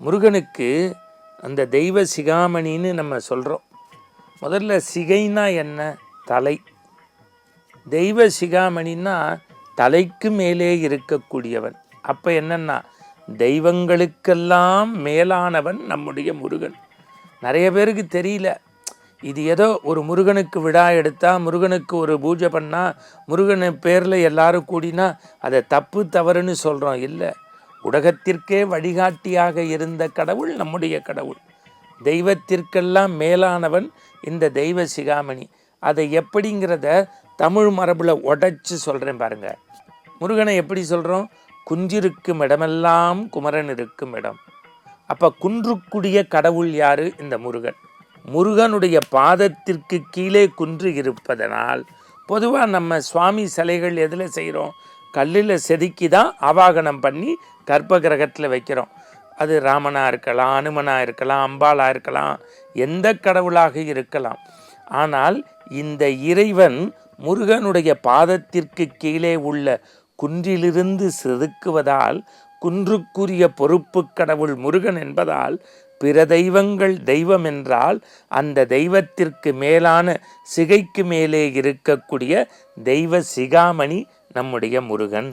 முருகனுக்கு அந்த தெய்வ சிகாமணின்னு நம்ம சொல்கிறோம். முதல்ல சிகைனா என்ன? தலை. தெய்வ சிகாமணின்னா தலைக்கு மேலே இருக்கக்கூடியவன். அப்போ என்னன்னா தெய்வங்களுக்கெல்லாம் மேலானவன் நம்முடைய முருகன். நிறைய பேருக்கு தெரியல. இது ஏதோ ஒரு முருகனுக்கு விழா எடுத்தால், முருகனுக்கு ஒரு பூஜை பண்ணால், முருகன் பேரில் எல்லாரும் கூடினா அதை தப்பு தவறுன்னு சொல்கிறோம். இல்லை, உலகத்திற்கே வழிகாட்டியாக இருந்த கடவுள் நம்முடைய கடவுள். தெய்வத்திற்கெல்லாம் மேலானவன் இந்த தெய்வ சிகாமணி. அதை எப்படிங்கிறத தமிழ் மரபில் உடைச்சு சொல்கிறேன் பாருங்க. முருகனை எப்படி சொல்கிறோம்? குன்றிருக்கும் இடமெல்லாம் குமரன் இருக்கும் இடம். அப்போ குன்றுக்குடிய கடவுள் யாரு? இந்த முருகன். முருகனுடைய பாதத்திற்கு கீழே குன்று இருப்பதனால் பொதுவாக நம்ம சுவாமி சிலைகள் எதில் செய்கிறோம்? கல்லில் செதுக்கி தான் ஆவாகனம் பண்ணி கர்ப்ப கிரகத்தில் வைக்கிறோம். அது ராமனாக இருக்கலாம், அனுமனாக இருக்கலாம், அம்பாளாக இருக்கலாம், எந்த கடவுளாக இருக்கலாம். ஆனால் இந்த இறைவன் முருகனுடைய பாதத்திற்கு கீழே உள்ள குன்றிலிருந்து செதுக்குவதால் குன்றுக்குரிய பொறுப்பு கடவுள் முருகன் என்பதால் பிற தெய்வங்கள் தெய்வம் என்றால் அந்த தெய்வத்திற்கு மேலான சிகைக்கு மேலே இருக்கக்கூடிய தெய்வ சிகாமணி நம்முடைய முருகன்.